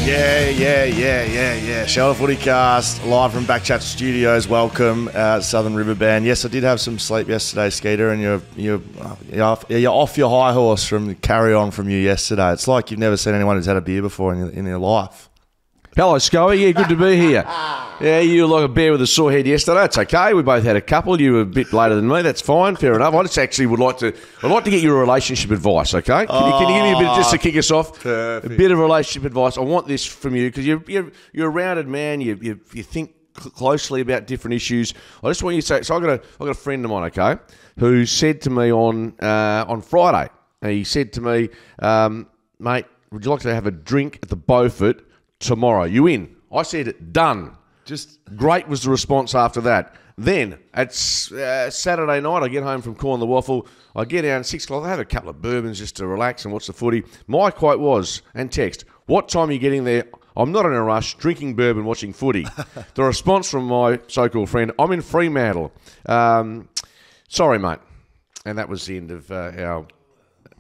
Yeah. Shelter FootyCast, live from BackChat Studios. Welcome, Southern River Band. Yes, I did have some sleep yesterday, Skeeter, and you're off your high horse from the carry on from you yesterday. It's like you've never seen anyone who's had a beer before in their life. Hello, Schoey. Yeah, good to be here. Yeah, you were like a bear with a sore head yesterday. It's okay. We both had a couple. You were a bit later than me. That's fine. Fair enough. I just actually would like to. I'd like to get your relationship advice. Okay? Can you give me a bit just to kick us off? Perfect. A bit of relationship advice. I want this from you because you're a rounded man. You think closely about different issues. I just want you to say. So I got a friend of mine. Okay, who said to me on Friday. He said to me, mate, would you like to have a drink at the Beaufort tomorrow? You in? I said, done. Just great was the response after that. Then, it's Saturday night, I get home from Corn the Waffle. I get down at 6 o'clock. I have a couple of bourbons just to relax and watch the footy. My quote was, and text, what time are you getting there? I'm not in a rush, drinking bourbon, watching footy. The response from my so-called friend, I'm in Fremantle. Sorry, mate. And that was the end of our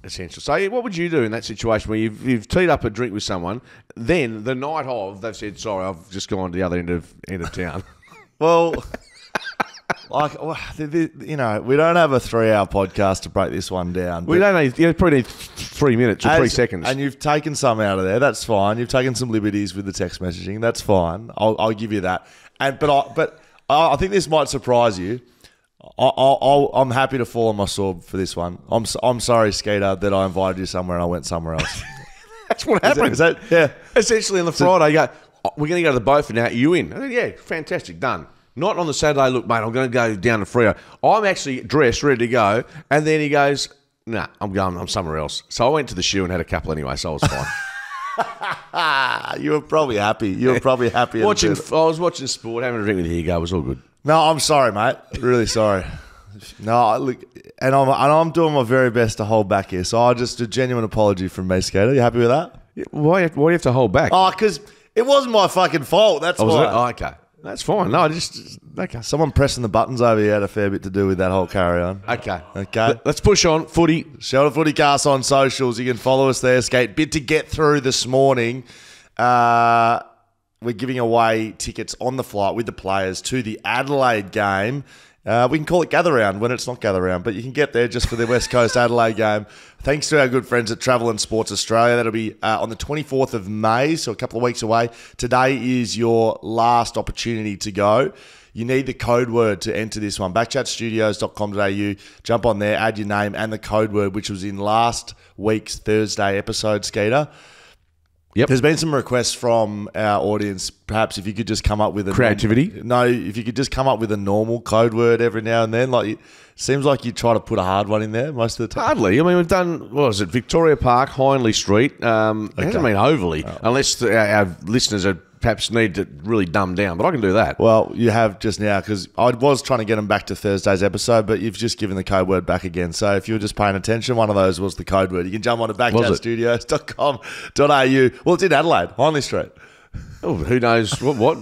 essential. So what would you do in that situation where you've teed up a drink with someone, then the night of, they've said, sorry, I've just gone to the other end of town? Well, we don't have a 3-hour podcast to break this one down. We don't need, you probably need 3 minutes or 3 seconds. And you've taken some out of there. That's fine. You've taken some liberties with the text messaging. That's fine. I'll give you that. But I think this might surprise you. I'm happy to fall on my sword for this one. I'm sorry, Skeeter, that I invited you somewhere and I went somewhere else. That's what happened. Is that yeah? Essentially on the Friday, you go, we're going to go to the Beaufort now. Are you in? I said, yeah, fantastic, done. Not on the Saturday, look, mate, I'm going to go down to Freo. I'm actually dressed, ready to go. And then he goes, nah, I'm somewhere else. So I went to the shoe and had a couple anyway, so I was fine. You were probably happy. I was watching sport, having a drink with Hugo. It was all good. No, I'm sorry, mate. Really sorry. No, look, and I'm doing my very best to hold back here. So just a genuine apology from me, Skater. You happy with that? Yeah, why do you have to hold back? Oh, because it wasn't my fucking fault. That's why. Oh, okay. That's fine. No, okay. Someone pressing the buttons over here had a fair bit to do with that whole carry on. Okay. Let's push on. Footy. Shelter FootyCast on socials. You can follow us there, Skate. Bit to get through this morning. We're giving away tickets on the flight with the players to the Adelaide game. We can call it Gather Round when it's not Gather Round, but you can get there just for the West Coast Adelaide game. Thanks to our good friends at Travel and Sports Australia. That'll be on the 24th of May, so a couple of weeks away. Today is your last opportunity to go. You need the code word to enter this one. BackChatStudios.com.au. Jump on there, add your name and the code word, which was in last week's Thursday episode, Skeeter. Yep. There's been some requests from our audience. Perhaps if you could just come up with creativity. If you could just come up with a normal code word every now and then. Like, it seems like you try to put a hard one in there most of the time. Hardly. I mean, we've done, what was it, Victoria Park, Hindley Street. It hasn't been overly, unless our listeners are perhaps need to really dumb down, but I can do that. Well, you have just now, because I was trying to get them back to Thursday's episode, but you've just given the code word back again. So if you were just paying attention, one of those was the code word. You can jump on to backchatstudios.com.au. Well, it's in Adelaide, Hindley Street. Oh, who knows what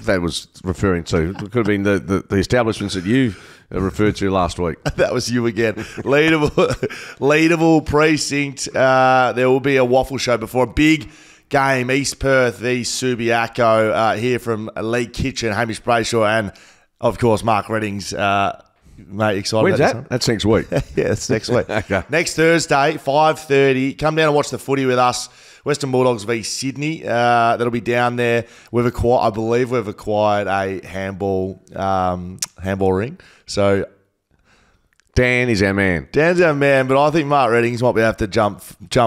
that was referring to. It could have been the establishments that you referred to last week. That was you again. Leadable precinct. There will be a waffle show before a big game, East Perth v Subiaco, here from Lee Kitchen, Hamish Brayshaw, and, of course, Mark Reddings. Mate, excited When's about that? That's next week. Yeah, it's next week. Okay. Next Thursday, 5:30. Come down and watch the footy with us. Western Bulldogs v Sydney. That'll be down there. I believe we've acquired a handball ring. So Dan is our man. Dan's our man, but I think Mark Reddings might be able to jump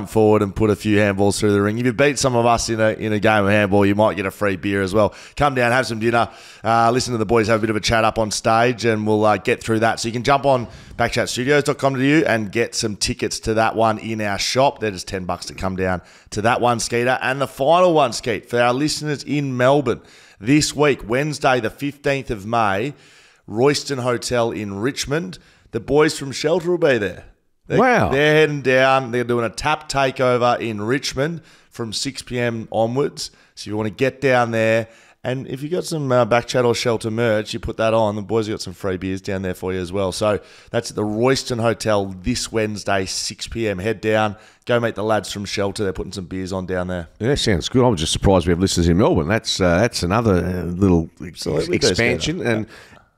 forward and put a few handballs through the ring. If you beat some of us in a game of handball, you might get a free beer as well. Come down, have some dinner, listen to the boys have a bit of a chat up on stage, and we'll get through that. So you can jump on backchatstudios.com.au and get some tickets to that one in our shop. They're just $10 to come down to that one, Skeeter. And the final one, Skeet, for our listeners in Melbourne, this week, Wednesday the 15th of May, Royston Hotel in Richmond. The boys from Shelter will be there. Wow. They're heading down. They're doing a tap takeover in Richmond from 6 p.m. onwards. So you want to get down there And if you got some BackChat or Shelter merch, you put that on. The boys have got some free beers down there for you as well. So that's at the Royston Hotel this Wednesday, 6 p.m. Head down. Go meet the lads from Shelter. They're putting some beers on down there. Yeah, sounds good. I'm just surprised we have listeners in Melbourne. That's another little expansion.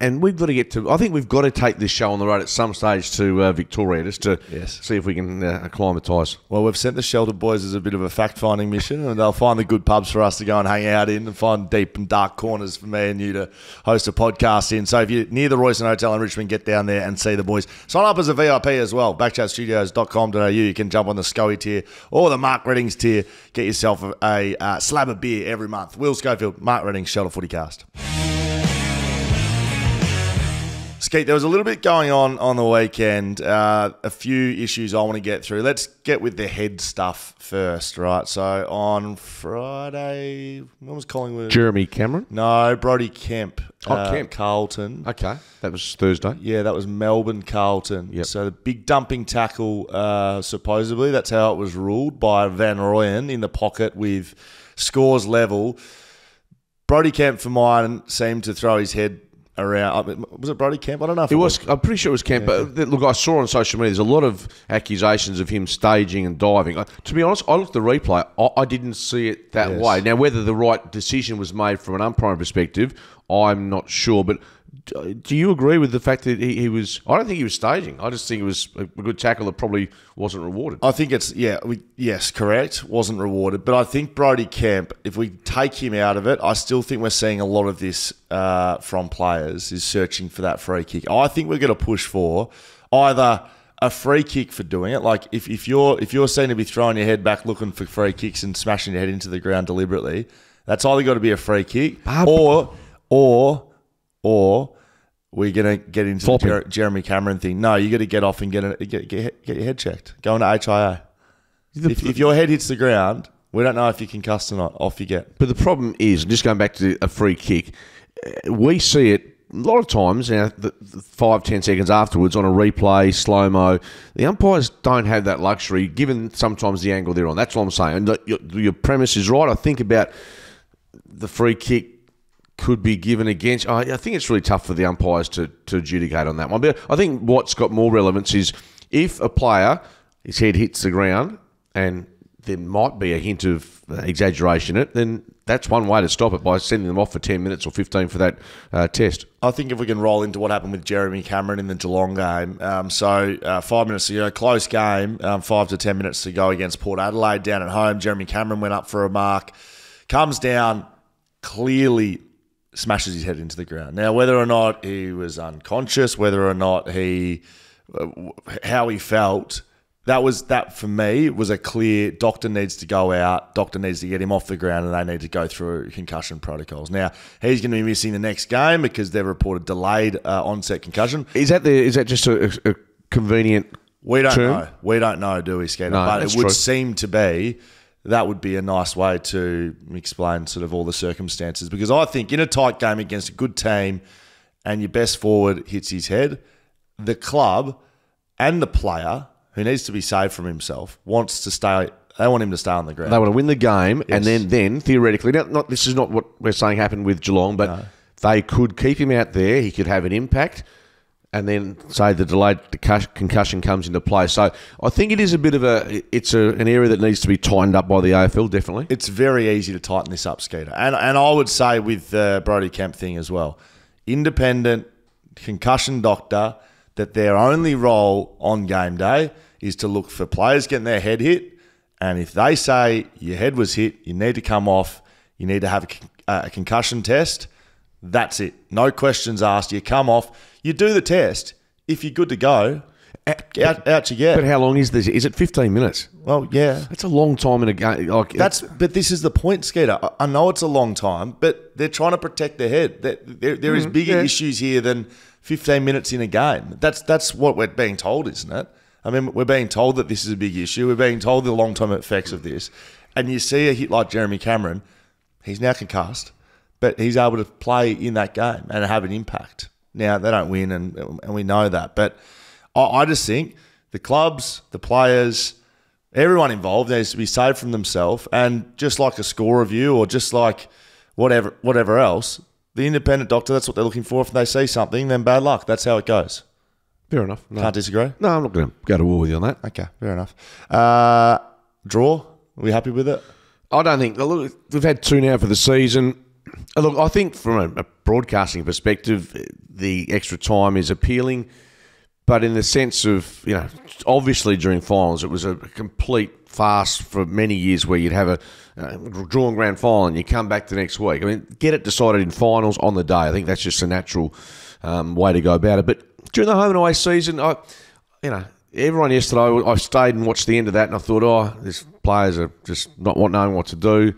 And we've got to get to. I think we've got to take this show on the road at some stage to Victoria, just to see if we can acclimatise. Well, we've sent the Shelter boys as a bit of a fact-finding mission, and they'll find the good pubs for us to go and hang out in, and find deep and dark corners for me and you to host a podcast in. So if you're near the Royston Hotel in Richmond, get down there and see the boys. Sign up as a VIP as well. BackChatStudios.com.au. You can jump on the Schoey tier or the Mark Reddings tier. Get yourself a slab of beer every month. Will Schofield, Mark Reddings, Shelter FootyCast. Skeet, there was a little bit going on the weekend, a few issues I want to get through. Let's get with the head stuff first, right? So on Friday, when was Collingwood? Jeremy Cameron? No, Brodie Kemp. Kemp. Carlton. Okay, that was Thursday. Yeah, that was Melbourne Carlton. Yep. So the big dumping tackle, supposedly, that's how it was ruled by Van Rooyen in the pocket with scores level. Brodie Kemp, for mine, seemed to throw his head around. Was it Brodie Kemp? I don't know if it was. I'm pretty sure it was Kemp. Yeah. But look, I saw on social media there's a lot of accusations of him staging and diving. To be honest, I looked at the replay. I didn't see it that way. Now, whether the right decision was made from an umpiring perspective, I'm not sure. But do you agree with the fact that he was... I don't think he was staging. I just think it was a good tackle that probably wasn't rewarded. I think it's... yes, correct. Wasn't rewarded. But I think Brodie Kemp, if we take him out of it, I still think we're seeing a lot of this from players is searching for that free kick. I think we're going to push for either a free kick for doing it. Like if you're seen to be throwing your head back looking for free kicks and smashing your head into the ground deliberately, that's either got to be a free kick or we're going to get into the Jeremy Cameron thing. No, you got to get off and get your head checked. Go into HIA. If your head hits the ground, we don't know if you're concussed or not. Off you get. But the problem is, just going back to a free kick, we see it a lot of times, now, the 5-10 seconds afterwards on a replay, slow-mo. The umpires don't have that luxury, given sometimes the angle they're on. That's what I'm saying. And your premise is right. I think about the free kick could be given against... I think it's really tough for the umpires to adjudicate on that one. But I think what's got more relevance is if a player, his head hits the ground and there might be a hint of exaggeration in it, then that's one way to stop it, by sending them off for 10 minutes or 15 for that test. I think if we can roll into what happened with Jeremy Cameron in the Geelong game. 5 minutes ago, close game, 5 to 10 minutes to go against Port Adelaide down at home. Jeremy Cameron went up for a mark, comes down, clearly smashes his head into the ground. Now, whether or not he was unconscious, whether or not how he felt, that for me was a clear doctor needs to go out, doctor needs to get him off the ground, and they need to go through concussion protocols. Now, he's going to be missing the next game because they've reported delayed onset concussion. Is that just a convenient term? We don't know, do we, Skeeter? No, but it would seem to be... That would be a nice way to explain sort of all the circumstances, because I think in a tight game against a good team and your best forward hits his head, the club and the player, who needs to be saved from himself, wants to stay. They want him to stay on the ground. They want to win the game, yes. And then theoretically, this is not what we're saying happened with Geelong, but they could keep him out there. He could have an impact. And then say the delayed concussion comes into play. So I think it is a bit of an area that needs to be tightened up by the AFL, definitely. It's very easy to tighten this up, Skeeter. And I would say with the Brodie Kemp thing as well, independent concussion doctor, that their only role on game day is to look for players getting their head hit. And if they say your head was hit, you need to come off, you need to have a concussion test, that's it. No questions asked. You come off. You do the test. If you're good to go, out you get. But how long is this? Is it 15 minutes? Well, yeah. That's a long time in a game. But this is the point, Skeeter. I know it's a long time, but they're trying to protect their head. There is bigger issues here than 15 minutes in a game. That's what we're being told, isn't it? I mean, we're being told that this is a big issue. We're being told the long-term effects of this. And you see a hit like Jeremy Cameron, he's now concussed, but he's able to play in that game and have an impact. Now, they don't win, and we know that. But I just think the clubs, the players, everyone involved needs to be saved from themselves. And just like a score review or just like whatever else, the independent doctor, that's what they're looking for. If they see something, then bad luck. That's how it goes. Fair enough. No. Can't disagree? No, I'm not going to go to war with you on that. Okay, fair enough. Draw? Are we happy with it? I don't think. Look, we've had 2 now for the season. Look, I think from a broadcasting perspective, the extra time is appealing. But in the sense of, obviously during finals, it was a complete farce for many years where you'd have a drawn grand final and you come back the next week. I mean, get it decided in finals on the day. I think that's just a natural way to go about it. But during the home and away season, everyone yesterday, I stayed and watched the end of that and I thought, these players are just not knowing what to do.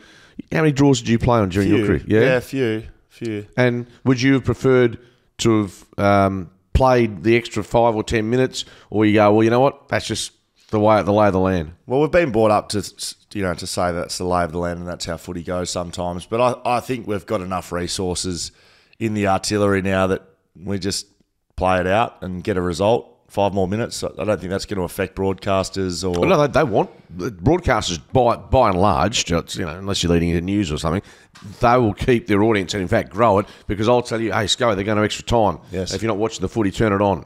How many draws did you play on during your career? Yeah, a few. And would you have preferred to have played the extra 5 or 10 minutes, or you go, well, you know what, that's just the lay of the land? Well, we've been brought up to say that's the lay of the land and that's how footy goes sometimes. But I think we've got enough resources in the artillery now that we just play it out and get a result. 5 more minutes. I don't think that's going to affect broadcasters or. No, they want broadcasters by and large. Unless you're leading into news or something, they will keep their audience and in fact grow it, because I'll tell you, hey, Schoey, they're going to extra time. Yes. If you're not watching the footy, turn it on.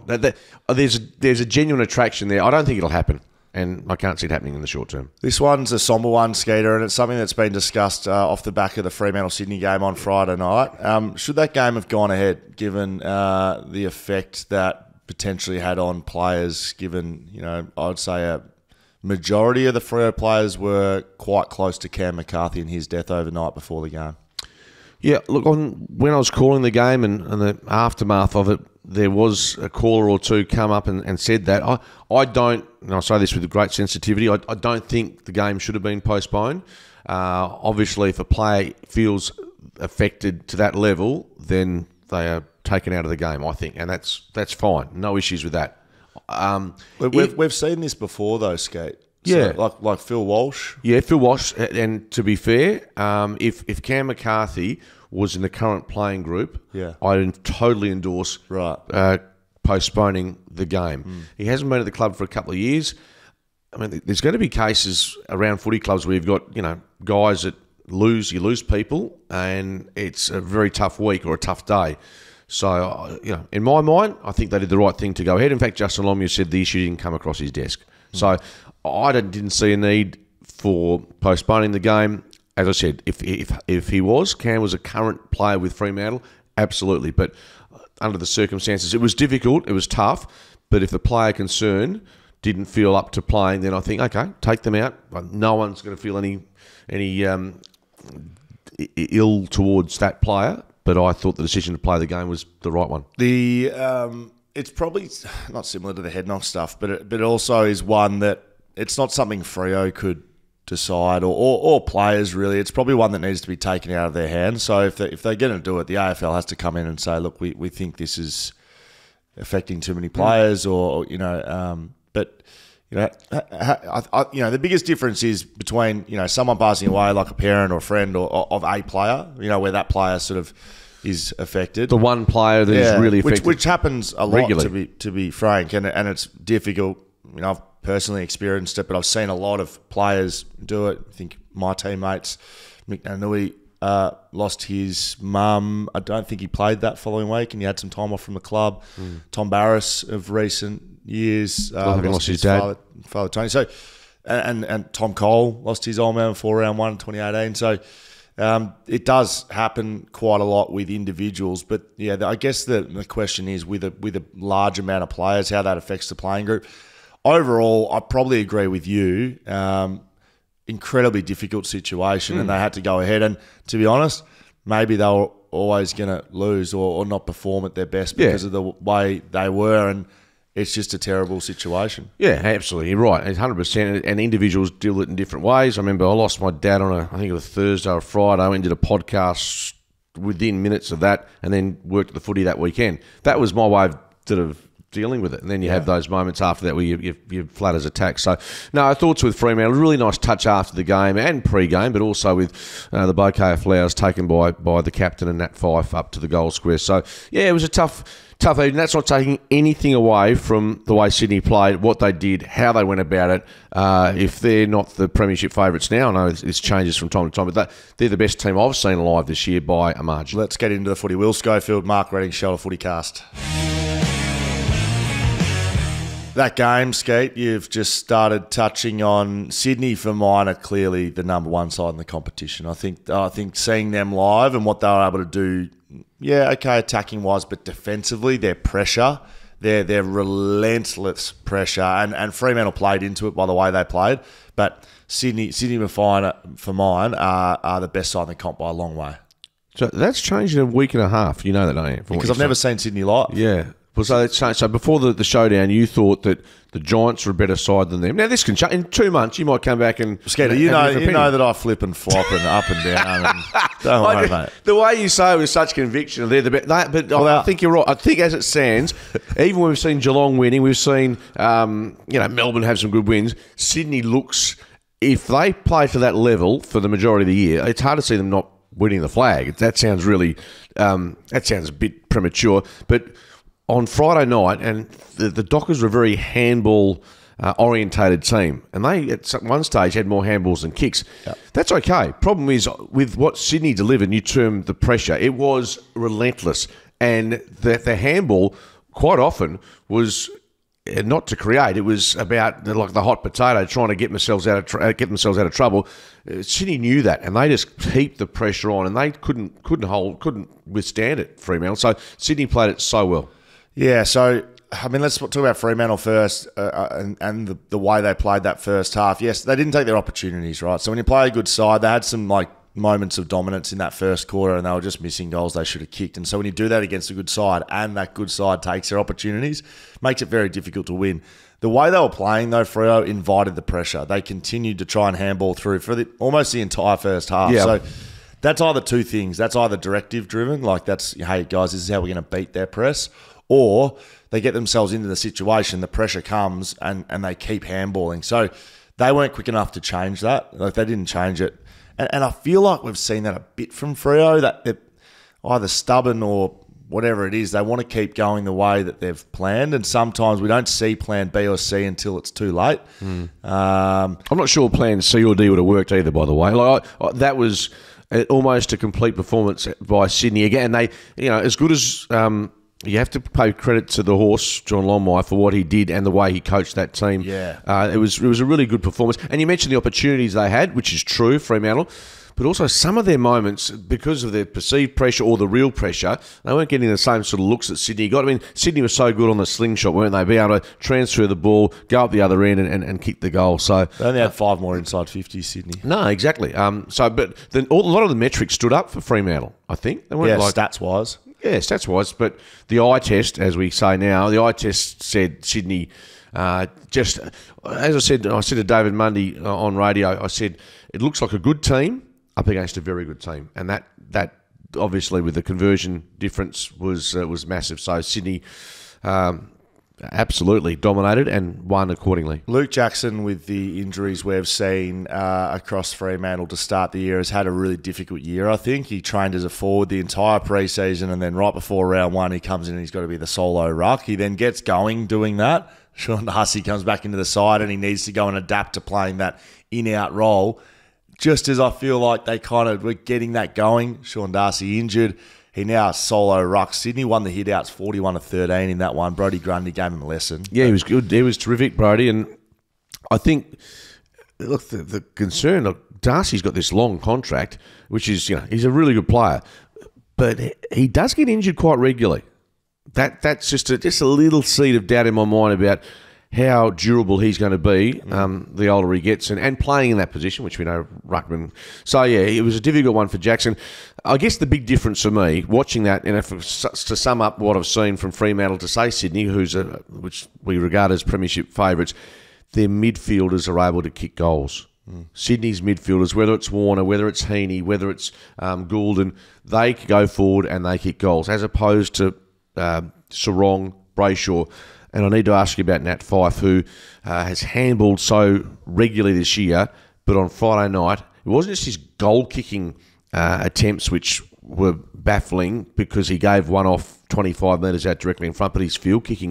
There's a genuine attraction there. I don't think it'll happen, and I can't see it happening in the short term. This one's a sombre one, Skeeter, and it's something that's been discussed off the back of the Fremantle-Sydney game on Friday night. Should that game have gone ahead, given the effect that potentially had on players, given, I'd say a majority of the Freo players were quite close to Cam McCarthy and his death overnight before the game? Yeah, look, when I was calling the game and the aftermath of it, there was a caller or two come up and said that. I don't, and I say this with great sensitivity, I don't think the game should have been postponed. Obviously, if a player feels affected to that level, then they are taken out of the game, I think, and that's fine. No issues with that. We've seen this before, though, Skeet. Yeah, like Phil Walsh. Yeah, Phil Walsh. And to be fair, if Cam McCarthy was in the current playing group, I totally endorse postponing the game. He hasn't been at the club for a couple of years. I mean, there's going to be cases around footy clubs where you've got guys that you lose people, and it's a very tough week or a tough day. So, in my mind, I think they did the right thing to go ahead. In fact, Justin Longmuir said the issue didn't come across his desk. So, I didn't see a need for postponing the game. As I said, if Cam was a current player with Fremantle, absolutely. But under the circumstances, it was difficult, it was tough. But if the player concerned didn't feel up to playing, then I think, okay, take them out. No one's going to feel any ill towards that player. But I thought the decision to play the game was the right one. It's probably not similar to the head knock stuff, but it also is one that it's not something Freo could decide or players really. It's probably one that needs to be taken out of their hands. So if they're going to do it, the AFL has to come in and say, look, we think this is affecting too many players, or but. The biggest difference is between someone passing away, like a parent or a friend or of a player, where that player sort of is affected. The one player that is really affected, which happens a lot regularly. to be frank, and it's difficult. I've personally experienced it, but I've seen a lot of players do it. I think my teammates, Mick Nanui, lost his mum. I don't think he played that following week, and he had some time off from the club. Tom Barras of recent years lost his dad. Father Tony. So, and Tom Cole lost his old man before round 1 in 2018. So, it does happen quite a lot with individuals. But yeah, I guess the question is with a large amount of players, how that affects the playing group. Overall, I probably agree with you. Incredibly difficult situation, and they had to go ahead. And to be honest, maybe they were always going to lose or not perform at their best because of the way they were. And it's just a terrible situation. Yeah, absolutely. You're right. 100%. And individuals deal with it in different ways. I remember I lost my dad on I think it was a Thursday or Friday. I did a podcast within minutes of that and then worked at the footy that weekend. That was my way of sort of dealing with it. And then you have those moments after that where you flat as attack. So, no, thoughts with Fremantle. A really nice touch after the game and pre-game, but also with the bouquet of flowers taken by the captain and Nat Fyfe up to the goal square. So, yeah, it was a tough evening. That's not taking anything away from the way Sydney played, what they did, how they went about it. If they're not the premiership favourites now, I know this changes from time to time, but they're the best team I've seen live this year by a margin. Let's get into the footy. Will Schofield, Mark Redding, Shoulder FootyCast. That game, Skeet, you've just started touching on. Sydney, for mine, are clearly the number one side in the competition. I think seeing them live and what they were able to do, attacking-wise, but defensively, their pressure, their relentless pressure, and Fremantle played into it by the way they played, but Sydney for mine, are the best side in the comp by a long way. So that's changed in a week and a half. You know that, don't you? Because I've never seen Sydney live. Yeah. So before the showdown, you thought that the Giants were a better side than them. Now this can change. In 2 months, you might come back and Skeeter, you know that I flip and flop and up and down. And don't worry, mate. The way you say it with such conviction, they're the best. I think you're right. I think as it stands, even when we've seen Geelong winning, we've seen Melbourne have some good wins. Sydney looks, if they play to that level for the majority of the year, it's hard to see them not winning the flag. That sounds really, that sounds a bit premature, but. On Friday night, and the Dockers were a very handball orientated team, and they at one stage had more handballs than kicks. Yep. That's okay. Problem is, with what Sydney delivered, and you termed the pressure, it was relentless, and the handball quite often was not to create. It was about like the hot potato, trying to get themselves out of trouble. Sydney knew that, and they just heaped the pressure on, and they couldn't withstand it. Fremantle. So Sydney played it so well. Yeah, so, I mean, let's talk about Fremantle first and the way they played that first half. Yes, they didn't take their opportunities, right? So when you play a good side, they had some, moments of dominance in that first quarter and they were just missing goals they should have kicked. And so when you do that against a good side and that good side takes their opportunities, makes it very difficult to win. The way they were playing, though, Freo invited the pressure. They continued to try and handball through for almost the entire first half. Yeah. So that's either two things. That's either directive-driven, like that's, hey, guys, this is how we're going to beat their press, or they get themselves into the situation, the pressure comes, and they keep handballing. So they weren't quick enough to change that. Like, they didn't change it. And I feel like we've seen that a bit from Freo, that they're either stubborn or whatever it is. They want to keep going the way that they've planned, and sometimes we don't see plan B or C until it's too late. I'm not sure plan C or D would have worked either, by the way. That was almost a complete performance by Sydney. Again, they, as good as... you have to pay credit to the horse, John Longmire, for what he did and the way he coached that team. Yeah. It was a really good performance. And you mentioned the opportunities they had, which is true, Fremantle, but also some of their moments, because of their perceived pressure or the real pressure, they weren't getting the same sort of looks that Sydney got. I mean, Sydney was so good on the slingshot, weren't they? Be able to transfer the ball, go up the other end and kick the goal. So they only had 5 more inside 50, Sydney. No, exactly. But then a lot of the metrics stood up for Fremantle, I think. They weren't stats-wise. Yeah, stats-wise, but the eye test, as we say now, the eye test said Sydney just, as I said to David Mundy on radio, I said, it looks like a good team up against a very good team. And that obviously with the conversion difference was massive. So Sydney absolutely dominated and won accordingly. Luke Jackson, with the injuries we've seen across Fremantle to start the year, has had a really difficult year, I think. He trained as a forward the entire pre-season, and then right before round 1, he comes in and he's got to be the solo ruck. He then gets going doing that. Sean Darcy comes back into the side and he needs to go and adapt to playing that in-out role. Just as I feel like they kind of were getting that going, Sean Darcy injured. He now solo ruck. Sydney won the hit-outs 41-13 in that one. Brodie Grundy gave him a lesson. Yeah, he was good. He was terrific, Brodie. And I think, look, the concern, look, Darcy's got this long contract, which is, he's a really good player. But he does get injured quite regularly. That's just a little seed of doubt in my mind about how durable he's going to be the older he gets, and playing in that position, which we know Ruckman. So, yeah, it was a difficult one for Jackson. I guess the big difference for me, watching that, and to sum up what I've seen from Fremantle to, say, Sydney, which we regard as premiership favourites, their midfielders are able to kick goals. Sydney's midfielders, whether it's Warner, whether it's Heaney, whether it's Goulden, they go forward and they kick goals, as opposed to Sarong, Brayshaw. and I need to ask you about Nat Fyfe, who has handballed so regularly this year, but on Friday night, it wasn't just his goal-kicking attempts which were baffling because he gave one off 25 metres out directly in front, but his field kicking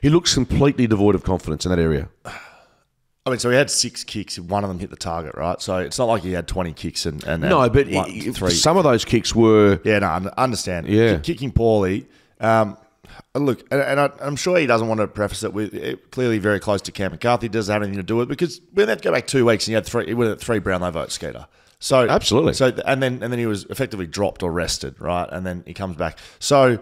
he looks completely devoid of confidence in that area. I mean, so he had 6 kicks, one of them hit the target, right? So it's not like he had 20 kicks and no, but 3. Some of those kicks were... Yeah, no, I understand. Yeah. Kicking poorly. Look, and I'm sure he doesn't want to preface it with clearly very close to Cam McCarthy. Doesn't have anything to do with it because we had to go back 2 weeks and he would have 3 Brownlow votes, Skeeter. So absolutely. So and then he was effectively dropped or rested, right? And then he comes back. So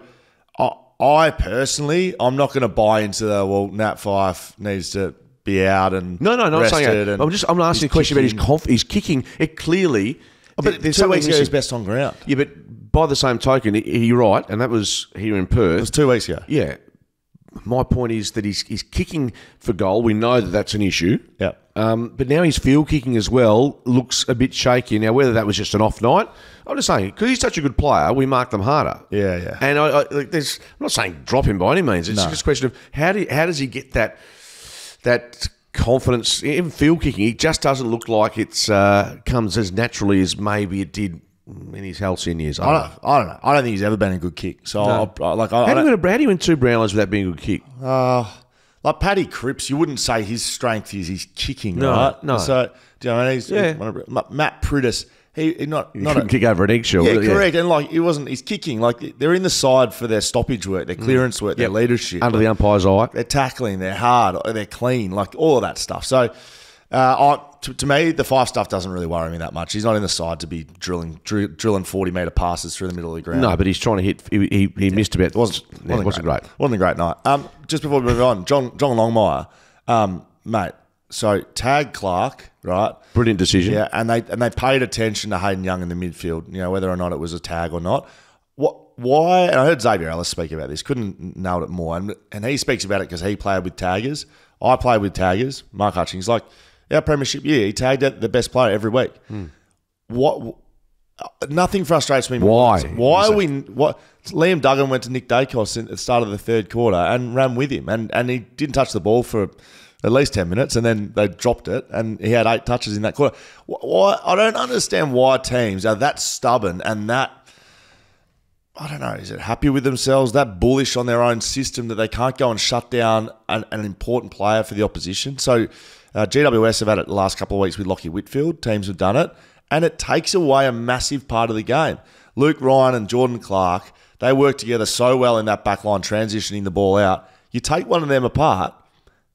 I personally, I'm not going to buy into Nat Fyfe needs to be out and not saying that. I'm asking a question about his kicking. It clearly, but 2 weeks ago he was best on ground. Yeah, but by the same token, you're right, and that was here in Perth. It was 2 weeks ago. Yeah. My point is that he's kicking for goal. We know that that's an issue. Yeah. But now his field kicking as well looks a bit shaky. Now, whether that was just an off night, I'm just saying, because he's such a good player, we mark them harder. Yeah, yeah. And I'm not saying drop him by any means. It's just a question of how does he get that confidence in field kicking? It just doesn't look like it's comes as naturally as maybe it did in his halcyon years. I don't know. I don't think he's ever been a good kick. So, no. How do you win 2 Brownlows without being a good kick? Like Paddy Cripps, you wouldn't say his strength is his kicking, no, right? No. So, do you know what I mean? Matt Prittis, he couldn't kick over an eggshell. Yeah, correct. And he wasn't. He's kicking. They're in the side for their stoppage work, their clearance work, their leadership under the umpire's eye. They're tackling. They're hard. They're clean. All of that stuff. So. To me, the Fyfe stuff doesn't really worry me that much. He's not in the side to be drilling 40-metre passes through the middle of the ground. No, but he's trying to hit. He missed a bit. It wasn't great. Wasn't a great night. Just before we move on, John Longmire, mate. So tag Clark, right? Brilliant decision. Yeah, and they paid attention to Hayden Young in the midfield. You know, whether or not it was a tag or not. Why? And I heard Xavier Ellis speak about this. Couldn't nail it more. And he speaks about it because he played with taggers. I played with taggers. Mark Hutchings, our premiership year, he tagged out the best player every week. What? Nothing frustrates me more. Why are we? What? Liam Duggan went to Nick Dacos at the start of the third quarter and ran with him, and he didn't touch the ball for at least 10 minutes, and then they dropped it, and he had 8 touches in that quarter. Why? I don't understand why teams are that stubborn and that. I don't know, is it happy with themselves, that bullish on their own system that they can't go and shut down an important player for the opposition? So GWS have had it the last couple of weeks with Lockie Whitfield. Teams have done it. And it takes away a massive part of the game. Luke Ryan and Jordan Clark, they work together so well in that back line, transitioning the ball out. You take one of them apart,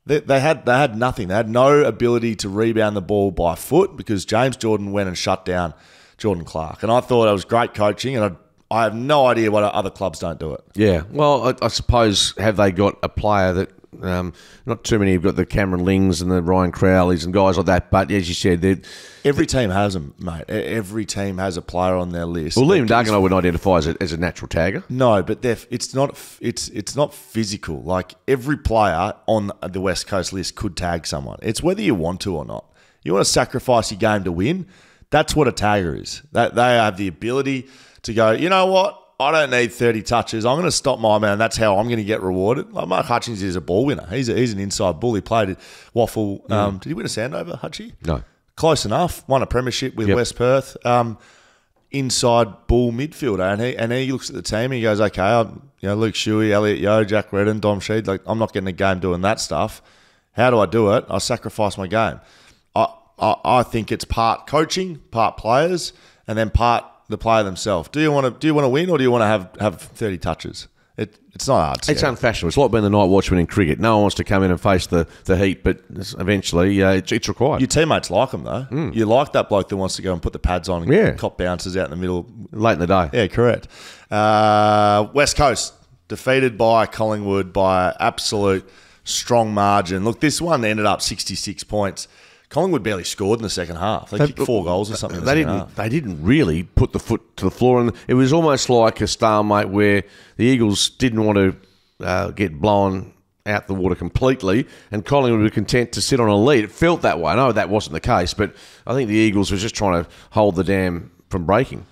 they had nothing. They had no ability to rebound the ball by foot because James Jordan went and shut down Jordan Clark. And I thought it was great coaching, and I have no idea why other clubs don't do it. Yeah. Well, I suppose, have they got a player that, not too many have got the Cameron Lings and the Ryan Crowleys and guys like that, but as you said, every team has them, mate. Every team has a player on their list. Well, Liam Duggan I would identify as a natural tagger. No, but it's not physical. Every player on the West Coast list could tag someone. It's whether you want to or not. You want to sacrifice your game to win? That's what a tagger is. That they have the ability to go, you know what? I don't need 30 touches. I'm going to stop my man. That's how I'm going to get rewarded. Mark Hutchings is a ball winner. He's an inside bull. He played at Waffle. Did he win a Sandover, Hutchie? No. Close enough. Won a premiership with West Perth. Inside bull midfielder. And he looks at the team and he goes, okay, Luke Schoey, Elliot Yeo, Jack Redden, Dom Sheed, I'm not getting a game doing that stuff. How do I do it? I sacrifice my game. I think it's part coaching, part players, and then part the player themselves. Do you want to win, or do you want to have 30 touches? It's not hard. It's unfashionable. It's like being the night watchman in cricket. No one wants to come in and face the heat, but eventually it's required. Your teammates like them though. You like that bloke that wants to go and put the pads on and cop bounces out in the middle late in the day. Yeah, correct. West Coast defeated by Collingwood by absolute strong margin. Look, this one ended up 66 points. Collingwood barely scored in the second half. They kicked 4 goals or something in the second half. They didn't really put the foot to the floor. And it was almost like a stalemate where the Eagles didn't want to get blown out the water completely, and Collingwood were content to sit on a lead. It felt that way. I know that wasn't the case, but I think the Eagles were just trying to hold the dam from breaking.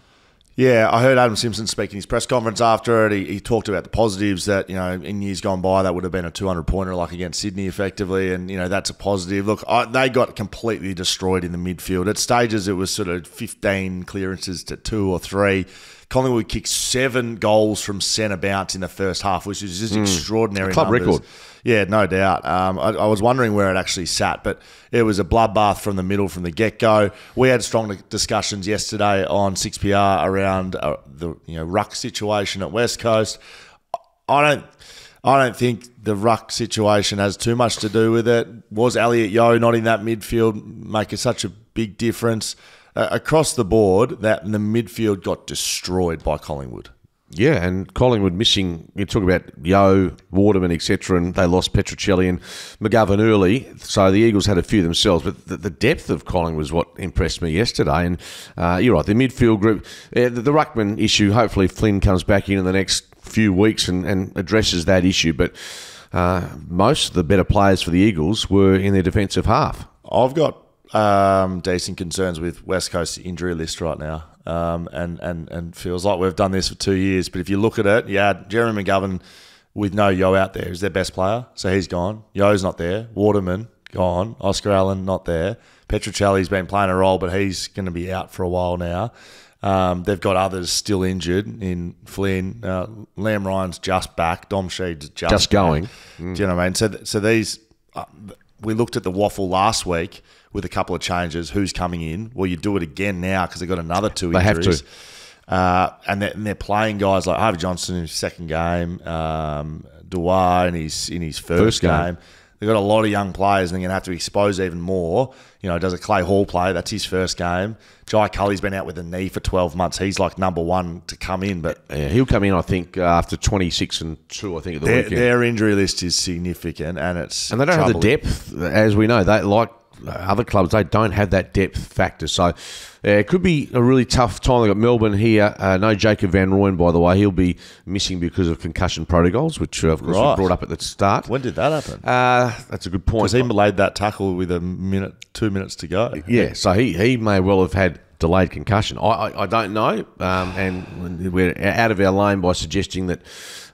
Yeah, I heard Adam Simpson speak in his press conference after it. He talked about the positives that, in years gone by, that would have been a 200-pointer like against Sydney effectively, and, that's a positive. Look, they got completely destroyed in the midfield. At stages, it was sort of 15 clearances to 2 or 3. Collingwood kicked 7 goals from centre bounce in the first half, which is just extraordinary club numbers. record. Yeah, no doubt. I was wondering where it actually sat, but it was a bloodbath from the middle, from the get-go. We had strong discussions yesterday on 6PR around the ruck situation at West Coast. I don't think the ruck situation has too much to do with it. Was Elliot Yeo not in that midfield making such a big difference? Across the board, that the midfield got destroyed by Collingwood. Yeah, and Collingwood missing, you talk about Yeo, Waterman, etc., and they lost Petruccelli and McGovern early, so the Eagles had a few themselves, but the depth of Collingwood was what impressed me yesterday, and you're right, the midfield group, the ruckman issue, hopefully Flynn comes back in the next few weeks and addresses that issue, but most of the better players for the Eagles were in their defensive half. I've got decent concerns with West Coast's injury list right now. And feels like we've done this for 2 years. But if you look at it, Jeremy McGovern with no Yeo out there is their best player. So he's gone. Yeo's not there. Waterman, gone. Oscar Allen, not there. Petruccelli's been playing a role, but he's going to be out for a while now. They've got others still injured in Flynn. Liam Ryan's just back. Dom Sheed's just going. Do you know what I mean? So these... we looked at the waffle last week with a couple of changes. Who's coming in? Well, you do it again now because they've got another 2 injuries. They have to. And they're playing guys like Harvey Johnson in his second game, Dewar in his first game. They've got a lot of young players and they're going to have to expose even more. Does a Clay Hall play? That's his first game. Jai Cully's been out with a knee for 12 months. He's like number one to come in. But yeah, he'll come in, I think, after 26-2, I think, at the weekend. Their injury list is significant and it's And they don't have the depth, as we know. They like other clubs, they don't have that depth factor. So it could be a really tough time. They've got Melbourne here. No Jacob Van Rooyen, by the way. He'll be missing because of concussion protocols, which, of course, we brought up at the start. When did that happen? That's a good point. Because he laid that tackle with 2 minutes to go. Yeah, so he may well have had delayed concussion. I don't know, and we're out of our lane by suggesting that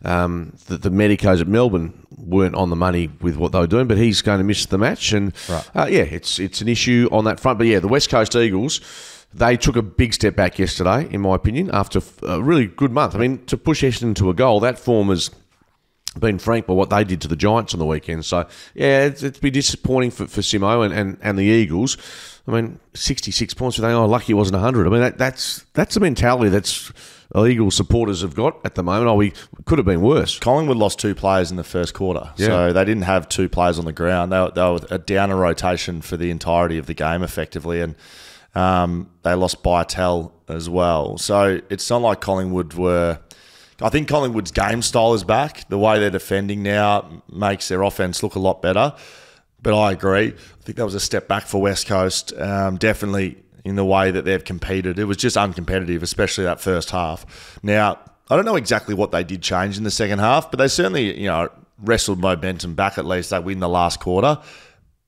the medicos at Melbourne weren't on the money with what they were doing, but he's going to miss the match, and it's an issue on that front. But yeah, the West Coast Eagles, they took a big step back yesterday, in my opinion, after a really good month. I mean, to push Essendon to a goal, that form has been franked by what they did to the Giants on the weekend. So yeah, it's been disappointing for Simo and the Eagles. I mean, 66 points. Lucky it wasn't 100. I mean, that's a mentality that's Eagles supporters have got at the moment. We could have been worse. Collingwood lost 2 players in the first quarter, so they didn't have 2 players on the ground. They were down a rotation for the entirety of the game, effectively, and they lost Bytel as well. So it's not like Collingwood were... I think Collingwood's game style is back. The way they're defending now makes their offense look a lot better. But I agree. I think that was a step back for West Coast, definitely in the way that they've competed. It was just uncompetitive, especially that first half. Now, I don't know exactly what they did change in the second half, but they certainly, wrestled momentum back at least. They win the last quarter.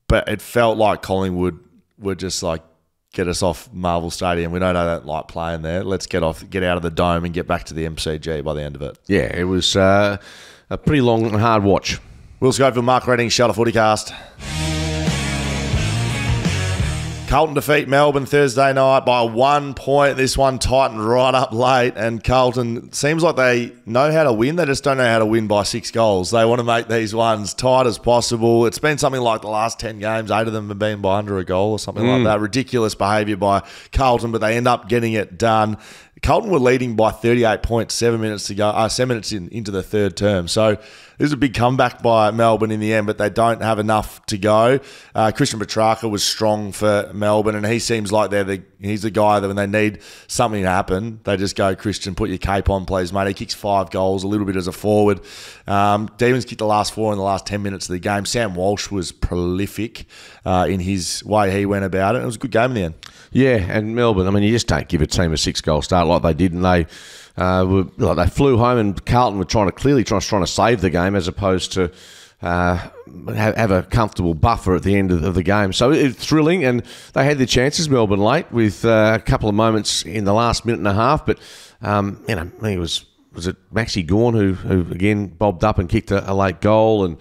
But it felt like Collingwood were just like, get us off Marvel Stadium. We don't like playing there. Let's get out of the dome and get back to the MCG by the end of it. Yeah, it was a pretty long and hard watch. Will Schofield, Mark Redding, Shelter FootyCast. Carlton defeat Melbourne Thursday night by 1 point. This one tightened right up late, and Carlton seems like they know how to win. They just don't know how to win by 6 goals. They want to make these ones tight as possible. It's been something like the last 10 games, 8 of them have been by under a goal or something like that. Ridiculous behaviour by Carlton, but they end up getting it done. Carlton were leading by 38 points, 7 minutes to go, 7 minutes into the third term. So this is a big comeback by Melbourne in the end, but they don't have enough to go. Christian Petrarca was strong for Melbourne, and he seems like he's the guy that when they need something to happen, they just go, Christian, put your cape on, please, mate. He kicks 5 goals, a little bit as a forward. Demons kicked the last 4 in the last 10 minutes of the game. Sam Walsh was prolific in his way he went about it. It was a good game in the end. Yeah, and Melbourne, I mean, you just don't give a team a 6-goal start like they did, and they they flew home, and Carlton were trying to save the game as opposed to have a comfortable buffer at the end of the game. So it's thrilling, and they had their chances, Melbourne, late, with a couple of moments in the last minute and a half. But, I think it was it Maxi Gawn who again bobbed up and kicked a late goal, and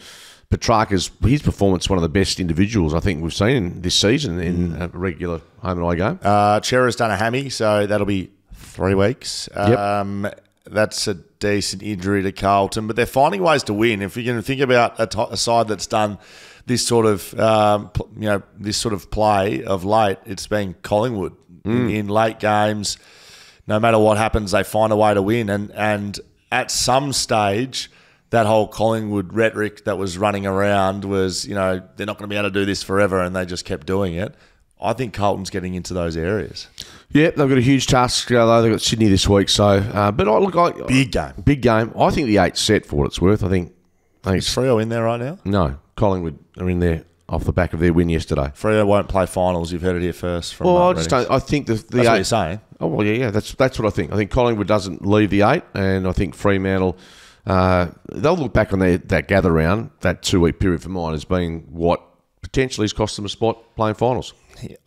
Petrarca's his performance, one of the best individuals I think we've seen this season in a regular home and away game. Chera's done a hammy, so that'll be 3 weeks. That's a decent injury to Carlton, but they're finding ways to win. If you're going to think about a side that's done this sort of this sort of play of late, it's been Collingwood in late games. No matter what happens, they find a way to win, and at some stage, that whole Collingwood rhetoric that was running around was, they're not going to be able to do this forever, and they just kept doing it. I think Carlton's getting into those areas. Yep, they've got a huge task, though. They've got Sydney this week, so big game. Big game. I think the 8's set for what it's worth. I think is Freo in there right now? No, Collingwood are in there off the back of their win yesterday. Freo won't play finals. You've heard it here first. From I just don't. I think that's what you're saying. Oh well, yeah. That's what I think. I think Collingwood doesn't leave the 8, and I think Fremantle. They'll look back on that gather round, that 2-week period for mine, as being what potentially has cost them a spot playing finals.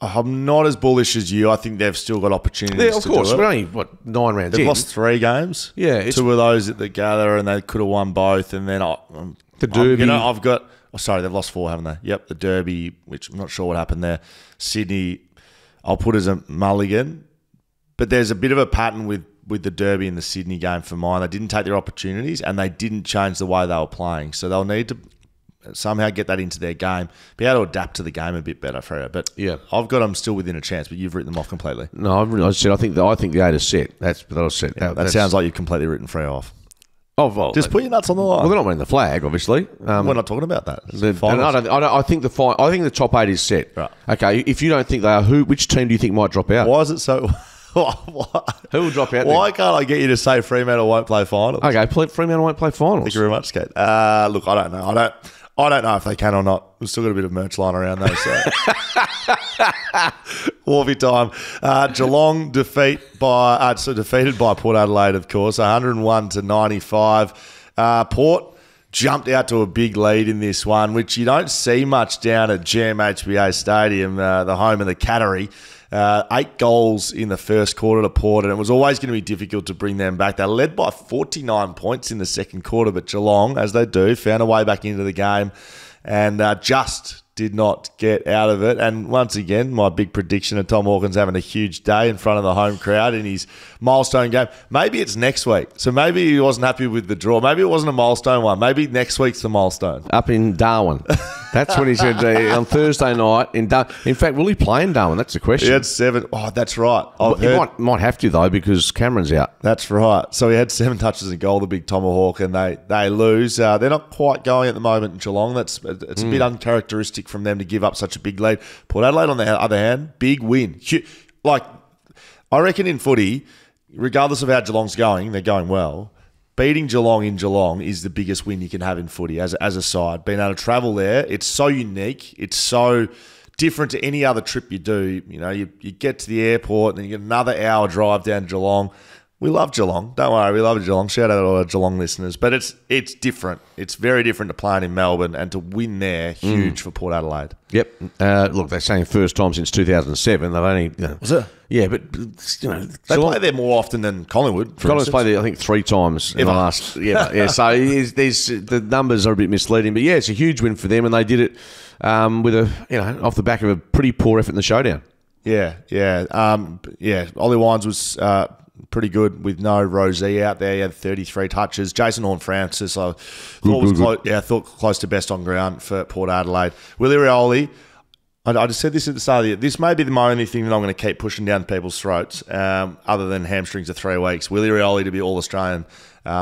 I'm not as bullish as you. I think they've still got opportunities. Yeah, of course. We're only 9 rounds. They've lost 3 games. Yeah, 2 of those at the gather, and they could have won both. And then the Derby. I've got. Oh, sorry, they've lost 4, haven't they? Yep, the Derby, which I'm not sure what happened there. Sydney, I'll put as a mulligan, but there's a bit of a pattern with the Derby and the Sydney game for mine. They didn't take their opportunities, and they didn't change the way they were playing. So they'll need to somehow get that into their game, be able to adapt to the game a bit better for it. But yeah, I've got them still within a chance, but you've written them off completely. No, I think the 8 is set. That's what I said. Yeah, that sounds like you've completely written Freo off. Oh, well, just put your nuts on the line. Well, they're not winning the flag, obviously. We're not talking about that. I think the top 8 is set. Right. Okay, if you don't think they are, which team do you think might drop out? Why is it so? Who will drop out? Why can't I get you to say Fremantle won't play finals? Okay, Fremantle won't play finals. Thank you very much, Skeet. Look, I don't know. I don't know if they can or not. We've still got a bit of merch lying around though. So. Warby time. Geelong defeated by Port Adelaide, of course, 101-95. Port jumped out to a big lead in this one, which you don't see much down at GMHBA Stadium, the home of the Cattery. 8 goals in the first quarter to Port, and it was always going to be difficult to bring them back. They led by 49 points in the second quarter, but Geelong, as they do, found a way back into the game and just did not get out of it. And once again, my big prediction of Tom Hawkins having a huge day in front of the home crowd in his milestone game. Maybe it's next week. So maybe he wasn't happy with the draw. Maybe it wasn't a milestone one. Maybe next week's the milestone. Up in Darwin. That's what he said on Thursday night. In fact, will he play in Darwin? That's the question. He had 7. Oh, that's right. He might have to, though, because Cameron's out. That's right. So he had 7 touches in goal, the big Tomahawk, and they lose. They're not quite going at the moment in Geelong. It's a bit uncharacteristic from them to give up such a big lead. Port Adelaide, on the other hand, big win. Like, I reckon in footy, regardless of how Geelong's going, they're going well. Beating Geelong in Geelong is the biggest win you can have in footy as a side. Being able to travel there, it's so unique. It's so different to any other trip you do. You get to the airport and you get another hour drive down Geelong. We love Geelong. Don't worry, we love Geelong. Shout out to all our Geelong listeners. But it's different. It's very different to playing in Melbourne, and to win there, huge for Port Adelaide. Yep. Look, they're saying first time since 2007. They've only... Was it? Yeah, but they play there more often than Collingwood. Collingwood's played there, I think, 3 times in the last. Yeah. So the numbers are a bit misleading, but yeah, it's a huge win for them, and they did it with off the back of a pretty poor effort in the showdown. Yeah. Ollie Wines was pretty good with no Rosie out there. He had 33 touches. Jason Horne-Francis, I thought close to best on ground for Port Adelaide. Willie Rioli. I just said this at the start of the year. This may be my only thing that I'm going to keep pushing down people's throats, other than hamstrings of 3 weeks. Willie Rioli to be All-Australian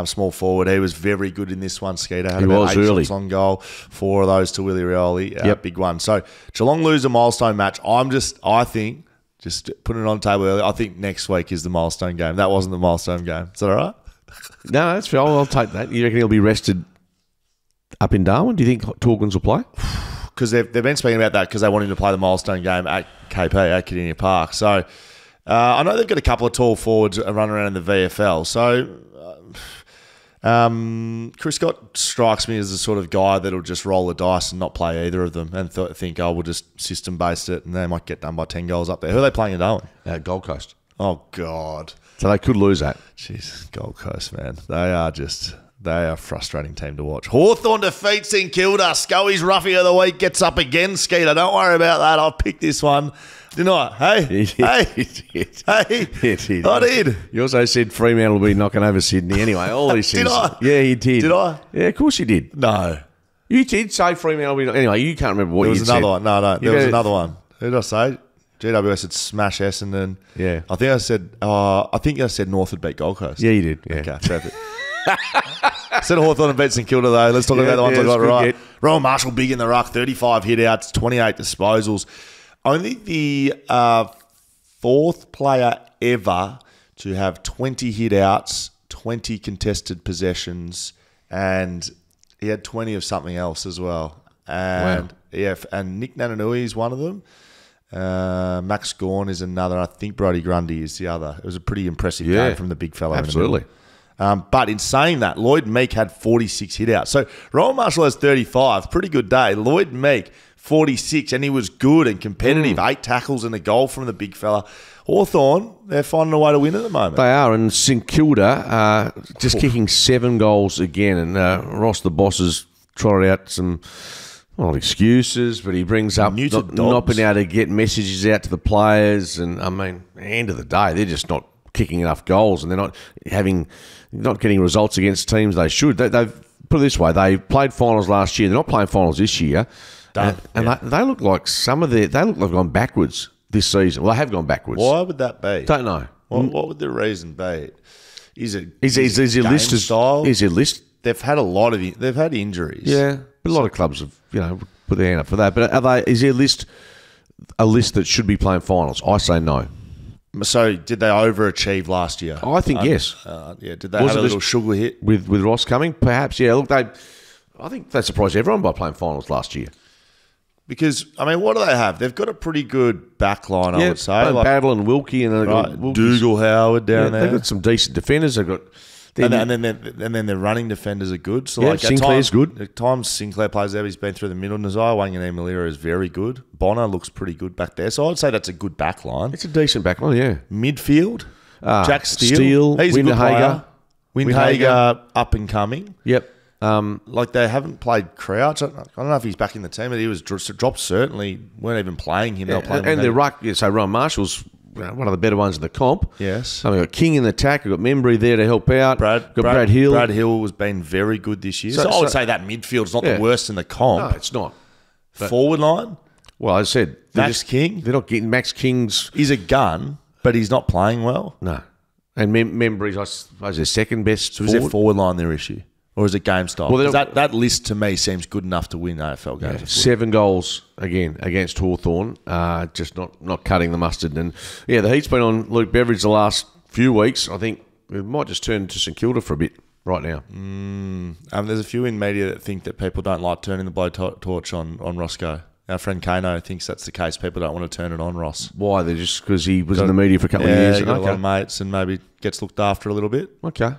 small forward. He was very good in this one, Skeeter. Had about 8 shots on goal, 4 of those to Willie Rioli. Big one. So Geelong lose a milestone match. I think, just putting it on the table earlier, I think next week is the milestone game. That wasn't the milestone game. Is that all right? No, that's fair. I'll take that. You reckon he'll be rested up in Darwin? Do you think Torkins will play? Because they've been speaking about that because they want him to play the milestone game at KP, at Kardinia Park. So I know they've got a couple of tall forwards running around in the VFL. So Chris Scott strikes me as the sort of guy that'll just roll the dice and not play either of them and think, we'll just system-based it and they might get done by 10 goals up there. Who are they playing in Darwin? Gold Coast. Oh, God. So they could lose that. Jeez, Gold Coast, man. They are a frustrating team to watch. Hawthorn defeats St Kilda. Schoey's roughie of the week gets up again, Skeeter. Don't worry about that. I'll pick this one. Didn't I? Hey. Hey. I did. You also said Fremantle will be knocking over Sydney anyway. All these things. Did I? Yeah, you did. Did I? Yeah, of course you did. No. You did say Fremantle will be... Anyway, you can't remember what you said. There was another one. No. There was another one. Who did I say? GWS had smash Essendon. Yeah. I think I said North would beat Gold Coast. Yeah, you did. Yeah. Okay, perfect. Said Hawthorn and beat St Kilda though. Let's talk about the ones I got right. Rowan Marshall big in the ruck, 35 hit outs, 28 disposals. Only the fourth player ever to have 20 hit outs, 20 contested possessions, and he had 20 of something else as well. And and Nick Nananui is one of them. Max Gawn is another. I think Brodie Grundy is the other. It was a pretty impressive game from the big fella. Absolutely. But in saying that, Lloyd Meek had 46 hit outs. So Rowan Marshall has 35. Pretty good day. Lloyd Meek, 46, and he was good and competitive. 8 tackles and a goal from the big fella. Hawthorn, they're finding a way to win at the moment. They are, and St Kilda just kicking 7 goals again. And Ross, the boss, has trotted out some... Not excuses, but he brings up not being able to get messages out to the players. And, I mean, at the end of the day, they're just not kicking enough goals and they're not getting results against teams they should. They've put it this way, they played finals last year. They're not playing finals this year. They look like they've gone backwards this season. Well, they have gone backwards. Why would that be? Don't know. What would the reason be? Is your list style? Is your list? They've had they've had injuries. Yeah. But a lot of clubs have, put their hand up for that. But is there a list that should be playing finals? I say no. So did they overachieve last year? I think yes. Did they have a little sugar hit? With Ross coming? Perhaps, yeah. Look, I think they surprised everyone by playing finals last year. Because, I mean, what do they have? They've got a pretty good back line, I would say. Battle and Wilkie and Dougal Howard down there. They've got some decent defenders. They've got... And then their running defenders are good. So Sinclair's good. At times Sinclair plays there. He's been through the middle. Nazai Wanganeen Malira is very good. Bonner looks pretty good back there. So I'd say that's a good back line. It's a decent back line, yeah. Midfield, Jack Steele. He's a good player. Windhager up and coming. Yep. They haven't played Crouch. I don't know if he's back in the team, but he was dropped certainly. Weren't even playing him. And the ruck, so Ron Marshall's one of the better ones in the comp. Yes. We've got King in the attack. We've got Membry there to help out. Brad Hill. Brad Hill has been very good this year. So I would say that midfield's not the worst in the comp. No, it's not. Forward line? Well, as I said, King? They're not getting Max King's... He's a gun, but he's not playing well. No. And Membry's, I suppose, their second best forward. Is their forward line their issue? Or is it game style? Well, that list to me seems good enough to win AFL games. Yeah, 7 goals again against Hawthorn, just not cutting the mustard. And the heat's been on Luke Beveridge the last few weeks. I think it might just turn to St Kilda for a bit right now. There's a few in media that think that people don't like turning the blowtorch on Roscoe. Our friend Kano thinks that's the case. People don't want to turn it on Ross. Why? They're just because he was in the media for a couple of years. Yeah, got a lot of mates and maybe gets looked after a little bit. Okay.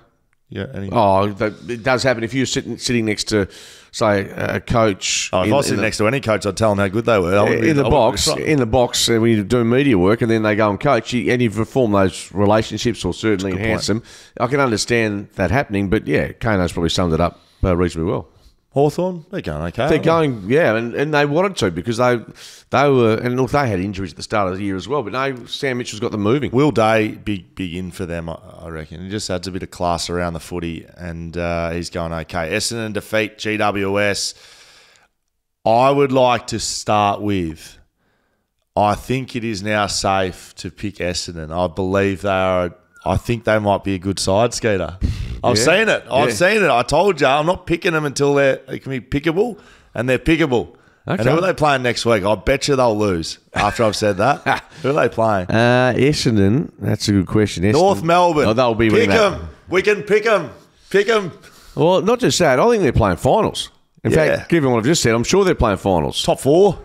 Yeah. It does happen. If you're sitting next to, say, a coach. If I was sitting next to any coach, I'd tell them how good they were. In the box, when you're doing media work and then they go and coach, and you've formed those relationships or certainly enhance them. I can understand that happening, but Kano's probably summed it up reasonably well. Hawthorn, they're going okay. They're going, and they wanted to because they were, and look, they had injuries at the start of the year as well, but no, Sam Mitchell's got them moving. Will Day, big in for them, I reckon. He just adds a bit of class around the footy, and he's going okay. Essendon defeat GWS. I would like to start with, I think it is now safe to pick Essendon. I believe I think they might be a good side, Skeeter. I've seen it. I've seen it. I told you, I'm not picking them until they can be pickable, and they're pickable. Okay. And who are they playing next week? I bet you they'll lose after I've said that. Who are they playing? Essendon. That's a good question. Essendon. North Melbourne. Oh, they'll be pick them. We can pick them. Pick them. Well, not just that. I think they're playing finals. In fact, given what I've just said, I'm sure they're playing finals. Top 4.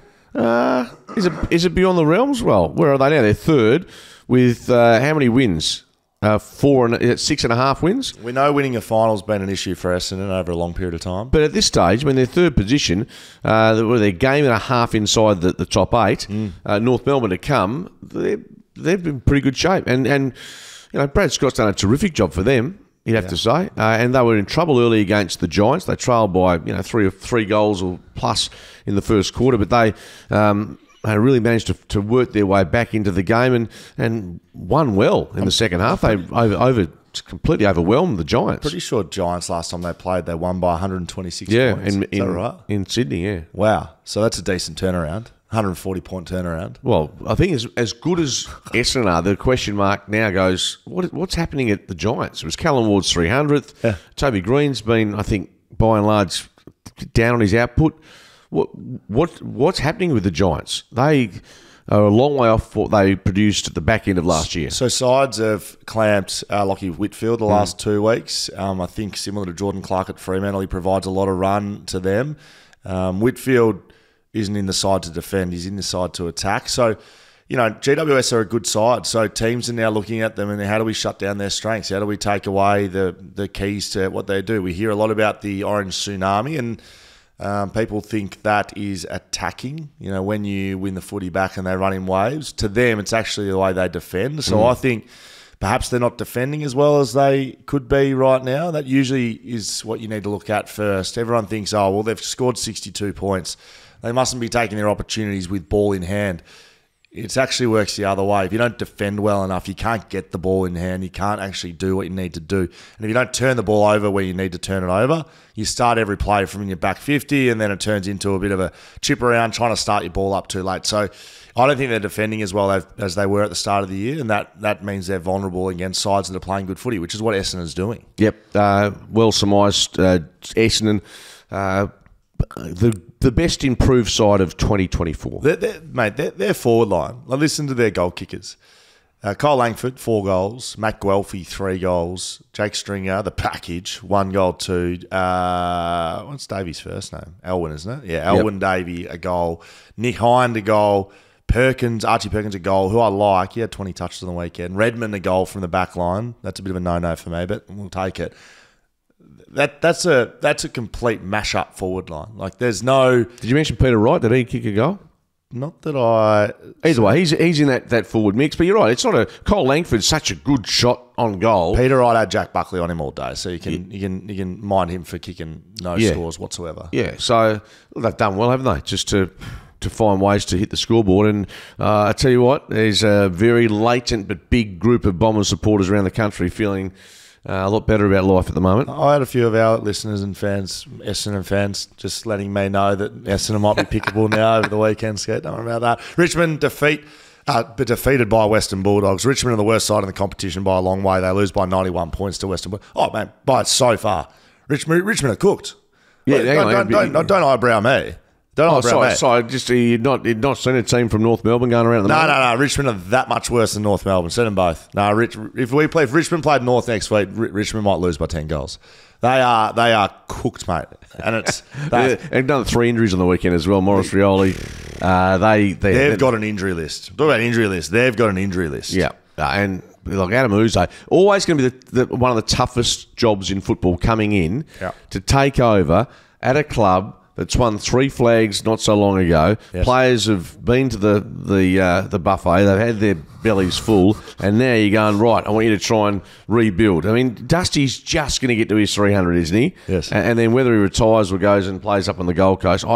Is it beyond the realms? Well, where are they now? They're third with how many wins? 6.5 wins. We know winning a final's been an issue for Essendon over a long period of time. But at this stage, when they're third position, they're game and a half inside the top 8, North Melbourne to come, they've been in pretty good shape. And Brad Scott's done a terrific job for them, you'd have to say. And they were in trouble early against the Giants. They trailed by 3 goals or plus in the first quarter, but they really managed to work their way back into the game and won well in the second half. They completely overwhelmed the Giants. Pretty sure Giants last time they played, they won by 126 points. Is that right? In Sydney, yeah. Wow. So that's a decent turnaround. 140-point turnaround. Well, I think as good as Essendon are, the question mark now goes, what's happening at the Giants? It was Callum Ward's 300th. Yeah. Toby Green's been, I think, by and large, down on his output. What's happening with the Giants? They are a long way off what they produced at the back end of last year. So sides have clamped Lockie Whitfield the last 2 weeks. I think similar to Jordan Clark at Fremantle, he provides a lot of run to them. Whitfield isn't in the side to defend, he's in the side to attack. So, GWS are a good side. So teams are now looking at them and how do we shut down their strengths? How do we take away the keys to what they do? We hear a lot about the Orange Tsunami and people think that is attacking. When you win the footy back and they run in waves, to them it's actually the way they defend. So I think perhaps they're not defending as well as they could be right now. That usually is what you need to look at first. Everyone thinks, they've scored 62 points. They mustn't be taking their opportunities with ball in hand. It actually works the other way. If you don't defend well enough, you can't get the ball in hand. You can't actually do what you need to do. And if you don't turn the ball over where you need to turn it over, you start every play from in your back 50 and then it turns into a bit of a chip around trying to start your ball up too late. So I don't think they're defending as well as they were at the start of the year, and that means they're vulnerable against sides that are playing good footy, which is what Essendon's doing. Yep. Well surmised, Essendon. The best improved side of 2024. Their forward line. Listen to their goal kickers. Kyle Langford, 4 goals. Matt Guelphy, 3 goals. Jake Stringer, the package, 1 goal, 2. What's Davy's first name? Elwyn, isn't it? Yeah, Elwyn Davey, a goal. Nick Hind, a goal. Archie Perkins, a goal, who I like. He had 20 touches on the weekend. Redmond, a goal from the back line. That's a bit of a no-no for me, but we'll take it. That's a complete mash-up forward line. There's no... Did you mention Peter Wright? Did he kick a goal? Not that I... Either way, he's in that forward mix. But you're right, it's not a... Cole Langford's such a good shot on goal. Peter Wright had Jack Buckley on him all day, so you can mind him for kicking no scores whatsoever. Yeah, so they've done well, haven't they? Just to find ways to hit the scoreboard. And I tell you what, there's a very latent but big group of Bombers supporters around the country feeling... a lot better about life at the moment. I had a few of our listeners and fans, Essendon fans, just letting me know that Essendon might be pickable now over the weekend. Skeet, don't worry about that. Richmond defeated by Western Bulldogs. Richmond are the worst side in the competition by a long way. They lose by 91 points to Western Bulldogs. Oh, man, by so far. Richmond are cooked. Yeah, don't eyebrow me. Sorry. Just you'd not seen a team from North Melbourne going around at the moment? No. Richmond are that much worse than North Melbourne. Send them both. No, if Richmond played North next week, Richmond might lose by 10 goals. They are cooked, mate. And it's another 3 injuries on the weekend as well. Morris Rioli, they've got an injury list. Talk about injury list. They've got an injury list. Yeah, and Adam Uze, always going to be one of the toughest jobs in football coming in to take over at a club that's won 3 flags not so long ago. Yes. Players have been to the buffet. They've had their bellies full, and now you're going, right, I want you to try and rebuild. I mean, Dusty's just going to get to his 300, isn't he? Yes. And then whether he retires or goes and plays up on the Gold Coast,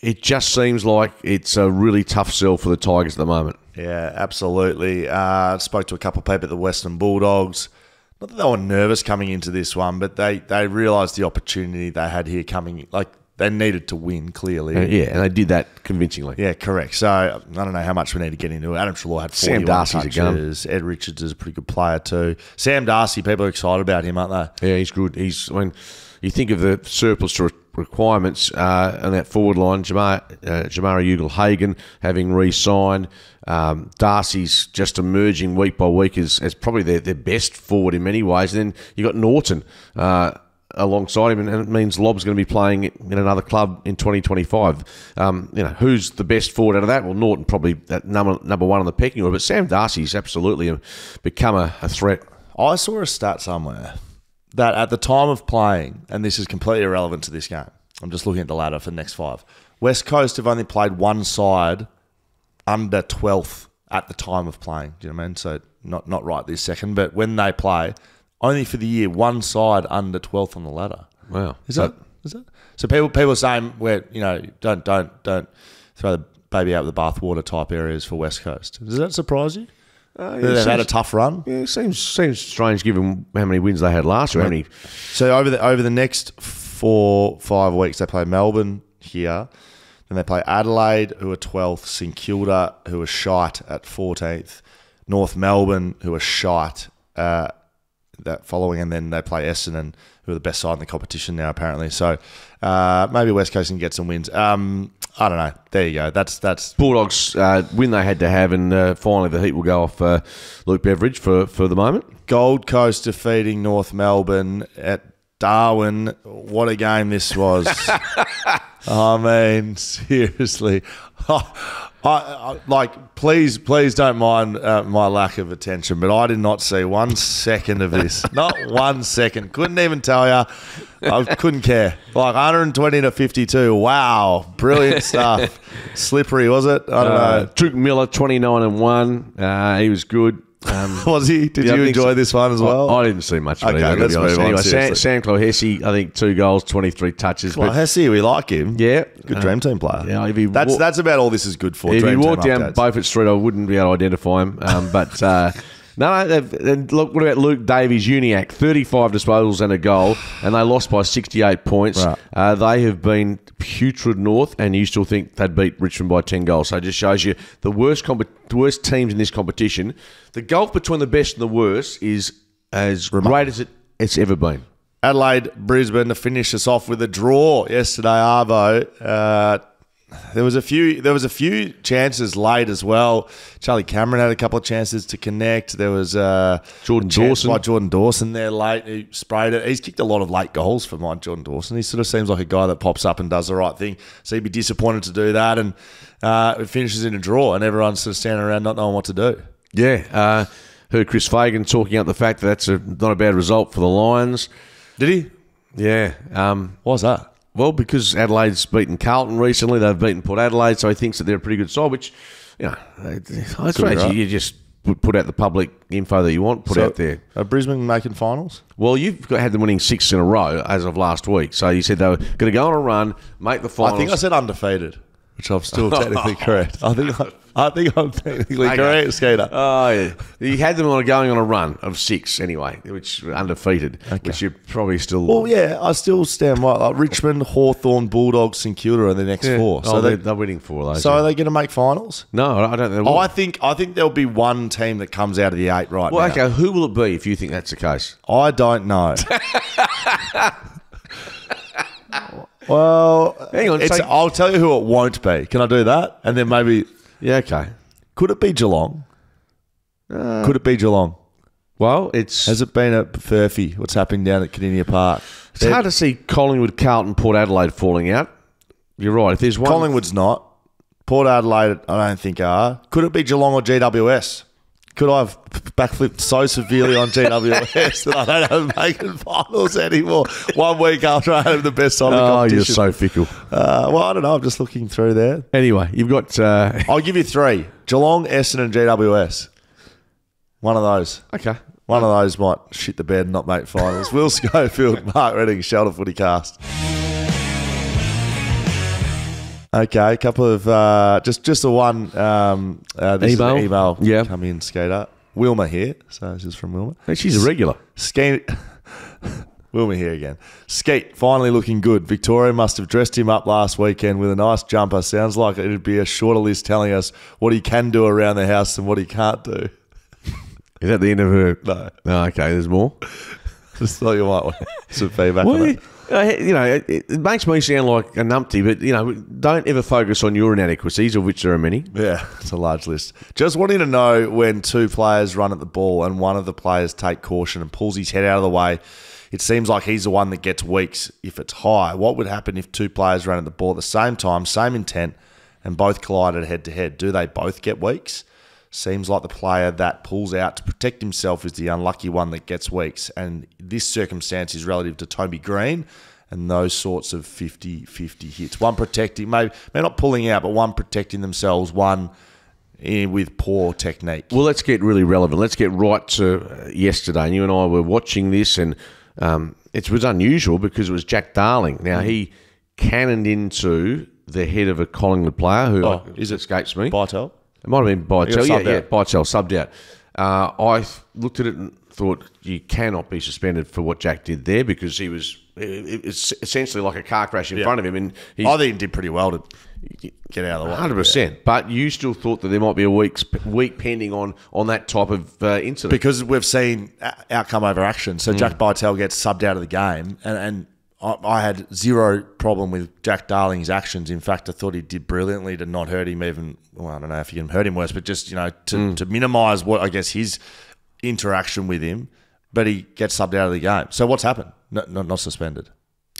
it just seems like it's a really tough sell for the Tigers at the moment. Yeah, absolutely. Spoke to a couple of people at the Western Bulldogs. Not that they were nervous coming into this one, but they realised the opportunity they had here coming. They needed to win, clearly. And they did that convincingly. Yeah, correct. So, I don't know how much we need to get into it. Adam Treloar had 41 touches. Ed Richards is a pretty good player too. Sam Darcy, people are excited about him, aren't they? Yeah, he's good. When you think of the surplus to requirements on that forward line, Jamara Ugle-Hagan having re-signed. Darcy's just emerging week by week as probably their best forward in many ways. And then you got Norton, alongside him, and it means Lob's going to be playing in another club in 2025. Who's the best forward out of that? Well, Norton probably that number one on the pecking order, but Sam Darcy's absolutely become a threat. I saw a stat somewhere that at the time of playing, and this is completely irrelevant to this game, I'm just looking at the ladder for the next 5. West Coast have only played one side under 12th at the time of playing. Do you know what I mean? So not right this second, but when they play, only for the year, one side under 12th on the ladder. Wow. Is that? So people are saying don't throw the baby out with the bathwater type areas for West Coast. Does that surprise you? They've had a tough run. Yeah, it seems strange given how many wins they had last year. Right. So over the next 4-5 weeks, they play Melbourne here. Then they play Adelaide, who are 12th, St Kilda, who are shite at 14th, North Melbourne, who are shite that following, and then they play Essendon, who are the best side in the competition now, apparently. So maybe West Coast can get some wins. I don't know. There you go. That's Bulldogs win they had to have, and finally the heat will go off Luke Beveridge for the moment. Gold Coast defeating North Melbourne at Darwin. What a game this was. I mean, seriously. Please don't mind my lack of attention, but I did not see 1 second of this. Not 1 second. Couldn't even tell you. I couldn't care. 120 to 52. Wow. Brilliant stuff. Slippery, was it? I don't know. Duke Miller, 29-1. He was good. Was he? Did you enjoy this one as well? I didn't see much of it. Okay, let's move on. Anyway, Sam Clohessy, I think 2 goals, 23 touches. Clohessy, we like him. Yeah. Good dream team player. Yeah, that's about all this is good for. If he walked walked down Beaufort Street, I wouldn't be able to identify him. And look, what about Luke Davies, Uniac? 35 disposals and a goal, and they lost by 68 points. Right. They have been putrid north, and you still think they'd beat Richmond by 10 goals. So it just shows you the worst teams in this competition. The gulf between the best and the worst is as great as it's ever been. Adelaide, Brisbane to finish us off with a draw yesterday, Arvo. There was a few chances late as well. Charlie Cameron had a couple of chances to connect. There was Jordan Dawson. By Jordan Dawson there late. He sprayed it. He's kicked a lot of late goals for mine, Jordan Dawson. He sort of seems like a guy that pops up and does the right thing. So he'd be disappointed to do that. And it finishes in a draw and everyone's sort of standing around not knowing what to do. Yeah. Heard Chris Fagan talking up the fact that that's not a bad result for the Lions. Did he? Yeah. Why's that? Well, because Adelaide's beaten Carlton recently, they've beaten Port Adelaide, so he thinks that they're a pretty good side. Which, I suppose right. you just put out the public info that you want, out there. Are Brisbane making finals? Well, you've had them winning 6 in a row as of last week, so you said they were going to go on a run, make the finals. I think I said undefeated, which I'm still technically correct. I think I'm technically correct, Skeeter. Oh, yeah. You had them going on a run of 6 anyway, which were undefeated, which you're probably still... Well, yeah, I still stand by. Like Richmond, Hawthorn, Bulldogs, St Kilda are the next 4. So they're winning 4 of those. So are they going to make finals? No, I don't know. I think there'll be one team that comes out of the 8 right now. Well, okay, who will it be if you think that's the case? I don't know. Well, hang on. I'll tell you who it won't be. Can I do that? And then maybe... Yeah, okay. Could it be Geelong? Could it be Geelong? Well, has it been at Furphy? What's happening down at Cardinia Park? It's hard to see Collingwood, Carlton, Port Adelaide falling out. You're right. If there's one, Collingwood's not. Port Adelaide, I don't think are. Could it be Geelong or GWS? Could I have backflipped so severely on GWS that I don't have them making finals anymore? 1 week after I had the best side of the competition. Oh, you're so fickle. Well, I don't know. I'm just looking through there. Anyway, you've got... I'll give you 3. Geelong, Essendon and GWS. One of those. Okay. One of those might shit the bed and not make finals. Will Schofield, Mark Redding, Shelter FootyCast. Okay, a couple of just the one this email come in, Skater. Wilma here, so this is from Wilma. Hey, she's a regular. Wilma here again. Skeet finally looking good. Victoria must have dressed him up last weekend with a nice jumper. Sounds like it'd be a shorter list telling us what he can do around the house and what he can't do. Is that the end of her? No. Oh, okay, there's more. Just thought you might want some feedback on that. It makes me sound like a numpty, but, don't ever focus on your inadequacies, of which there are many. Yeah, it's a large list. Just wanting to know when 2 players run at the ball and one of the players take caution and pulls his head out of the way it seems like he's the one that gets weeks if it's high. What would happen if two players ran at the ball at the same time, same intent, and both collided head-to-head? Do they both get weeks? Seems like the player that pulls out to protect himself is the unlucky one that gets weeks. And this circumstance is relative to Toby Green and those sorts of 50-50 hits. One protecting, maybe not pulling out, but one protecting themselves, one with poor technique. Well, let's get really relevant. Let's get right to yesterday. And you and I were watching this, and it was unusual because it was Jack Darling. Now, he cannoned into the head of a Collingwood player who escapes me. Bytel? It might have been Bytel. Yeah, Bytel subbed out. I looked at it and thought you cannot be suspended for what Jack did there because it's essentially like a car crash in front of him. And I think he did pretty well to get out of the way. 100%. But you still thought that there might be a week pending on that type of incident. Because we've seen outcome over action. So Jack Bytel gets subbed out of the game and I had zero problem with Jack Darling's actions. In fact, I thought he did brilliantly to not hurt him even. Well, I don't know if you can hurt him worse, but just to minimise what I guess his interaction with him. But he gets subbed out of the game. So what's happened? Not suspended.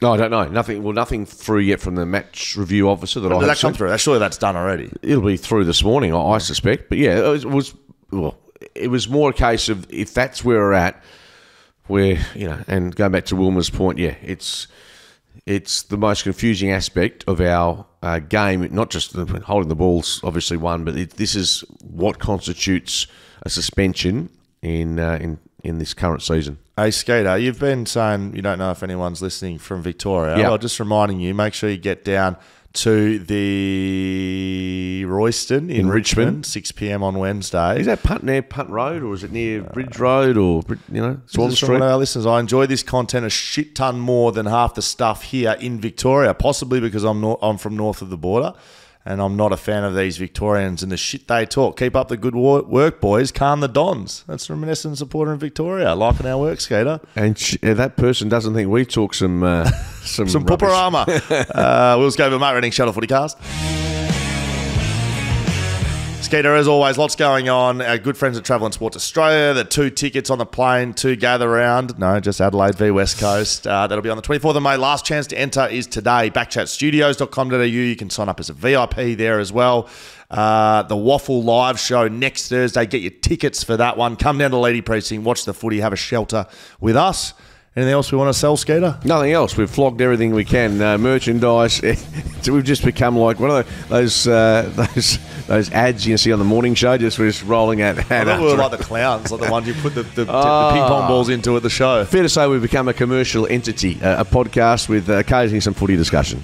No, I don't know. Nothing through yet from the match review officer that I have Did that come through? Surely that's done already. It'll be through this morning, I suspect. But yeah, it was more a case of if that's where we're at. Where, and going back to Wilma's point, it's the most confusing aspect of our game, not just holding the ball's obviously one, but this is what constitutes a suspension in this current season. Hey, Skater, you've been saying you don't know if anyone's listening from Victoria. Yep. Well, just reminding you, make sure you get down to the Royston in Richmond, 6 p.m. on Wednesday. Is that Punt Road, or is it near Bridge Road, or Swan Street? One of our listeners, I enjoy this content a shit ton more than half the stuff here in Victoria, possibly because I'm from north of the border, and I'm not a fan of these Victorians and the shit they talk. Keep up the good work, boys. Calm the Dons. That's Reminiscent supporter in Victoria, liking our work, Skater. And that person doesn't think we talk some pooperama. We'll go with Mate Redding Shuttle FootyCast. Skeeter, as always, lots going on. Our good friends at Travel and Sports Australia, the 2 tickets on the plane to gather round. No, just Adelaide v West Coast. That'll be on the 24th of May. Last chance to enter is today. BackChatStudios.com.au. You can sign up as a VIP there as well. The Waffle Live show next Thursday. Get your tickets for that one. Come down to Lady Precinct, watch the footy, have a shelter with us. Anything else we want to sell, Skeeter? Nothing else. We've flogged everything we can. Merchandise. We've just become like one of those ads you see on the morning show. Just rolling out. I thought we were like the clowns, like the ones you put the ping pong balls into at the show. Fair to say we've become a commercial entity, a podcast with occasionally some footy discussion.